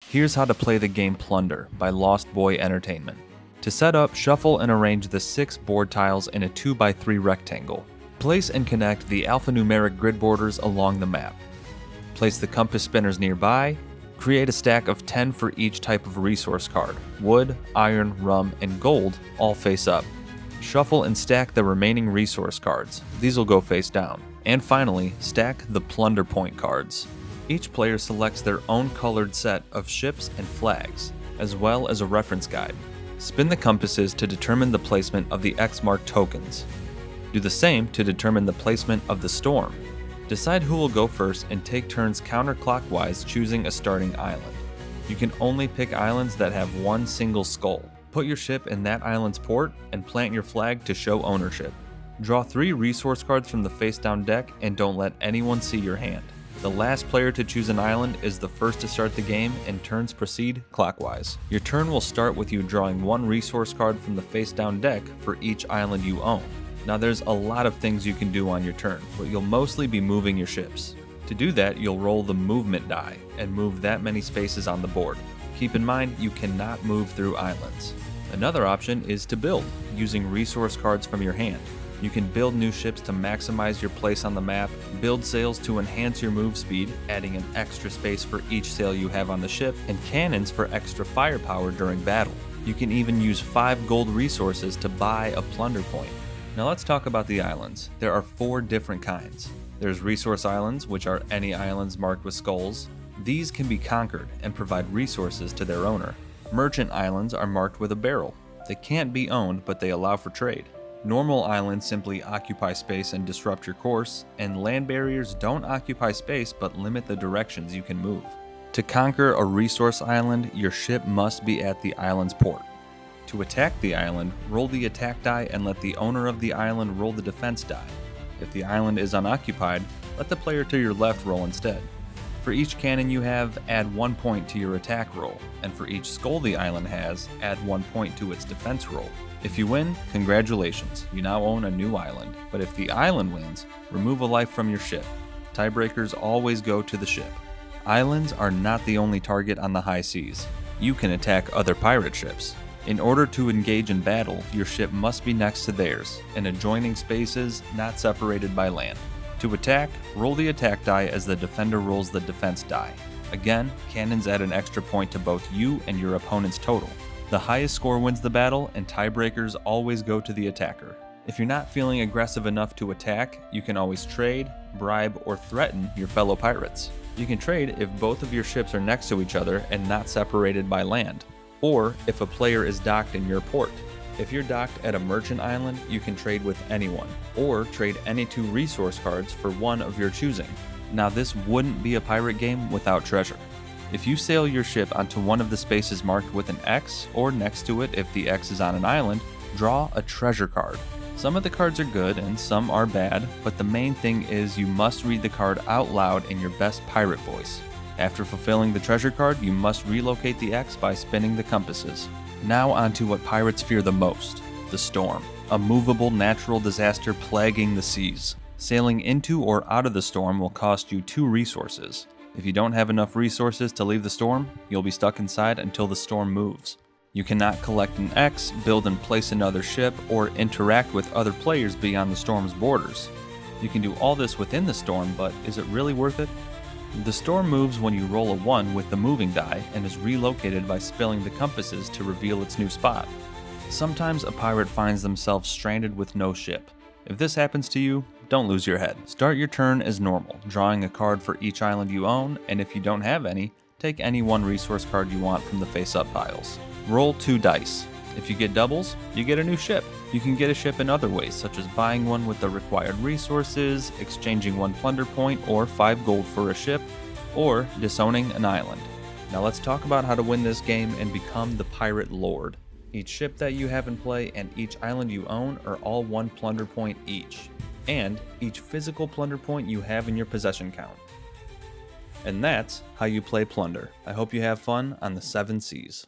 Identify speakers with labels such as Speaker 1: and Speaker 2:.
Speaker 1: Here's how to play the game Plunder by Lost Boy Entertainment. To set up, shuffle and arrange the 6 board tiles in a 2x3 rectangle. Place and connect the alphanumeric grid borders along the map. Place the compass spinners nearby. Create a stack of 10 for each type of resource card: wood, iron, rum, and gold, all face up. Shuffle and stack the remaining resource cards. These will go face down. And finally, stack the plunder point cards. Each player selects their own colored set of ships and flags, as well as a reference guide. Spin the compasses to determine the placement of the X-marked tokens. Do the same to determine the placement of the storm. Decide who will go first and take turns counterclockwise, choosing a starting island. You can only pick islands that have one single skull. Put your ship in that island's port and plant your flag to show ownership. Draw 3 resource cards from the face-down deck and don't let anyone see your hand. The last player to choose an island is the first to start the game, and turns proceed clockwise. Your turn will start with you drawing 1 resource card from the face-down deck for each island you own. Now there's a lot of things you can do on your turn, but you'll mostly be moving your ships. To do that, you'll roll the movement die and move that many spaces on the board. Keep in mind, you cannot move through islands. Another option is to build, using resource cards from your hand. You can build new ships to maximize your place on the map, build sails to enhance your move speed, adding an extra space for each sail you have on the ship, and cannons for extra firepower during battle. You can even use 5 gold resources to buy a plunder point. Now let's talk about the islands. There are 4 different kinds. There's resource islands, which are any islands marked with skulls. These can be conquered and provide resources to their owner. Merchant islands are marked with a barrel. They can't be owned, but they allow for trade. Normal islands simply occupy space and disrupt your course, and land barriers don't occupy space but limit the directions you can move. To conquer a resource island, your ship must be at the island's port. To attack the island, roll the attack die and let the owner of the island roll the defense die. If the island is unoccupied, let the player to your left roll instead. For each cannon you have, add 1 point to your attack roll, and for each skull the island has, add 1 point to its defense roll. If you win, congratulations, you now own a new island, but if the island wins, remove a life from your ship. Tiebreakers always go to the ship. Islands are not the only target on the high seas. You can attack other pirate ships. In order to engage in battle, your ship must be next to theirs, in adjoining spaces not separated by land. To attack, roll the attack die as the defender rolls the defense die. Again, cannons add an extra point to both you and your opponent's total. The highest score wins the battle, and tiebreakers always go to the attacker. If you're not feeling aggressive enough to attack, you can always trade, bribe, or threaten your fellow pirates. You can trade if both of your ships are next to each other and not separated by land, or if a player is docked in your port. If you're docked at a merchant island, you can trade with anyone, or trade any 2 resource cards for one of your choosing. Now this wouldn't be a pirate game without treasure. If you sail your ship onto one of the spaces marked with an X, or next to it if the X is on an island, draw a treasure card. Some of the cards are good and some are bad, but the main thing is you must read the card out loud in your best pirate voice. After fulfilling the treasure card, you must relocate the X by spinning the compasses. Now onto what pirates fear the most: the storm, a movable natural disaster plaguing the seas. Sailing into or out of the storm will cost you 2 resources. If you don't have enough resources to leave the storm, you'll be stuck inside until the storm moves. You cannot collect an X, build and place another ship, or interact with other players beyond the storm's borders. You can do all this within the storm, but is it really worth it? The storm moves when you roll a 1 with the moving die and is relocated by spilling the compasses to reveal its new spot. Sometimes a pirate finds themselves stranded with no ship. If this happens to you, don't lose your head. Start your turn as normal, drawing a card for each island you own, and if you don't have any, take any 1 resource card you want from the face-up piles. Roll 2 dice. If you get doubles, you get a new ship. You can get a ship in other ways, such as buying one with the required resources, exchanging 1 plunder point or 5 gold for a ship, or disowning an island. Now let's talk about how to win this game and become the Pirate Lord. Each ship that you have in play and each island you own are all 1 plunder point each, and each physical plunder point you have in your possession count. And that's how you play Plunder. I hope you have fun on the 7 seas.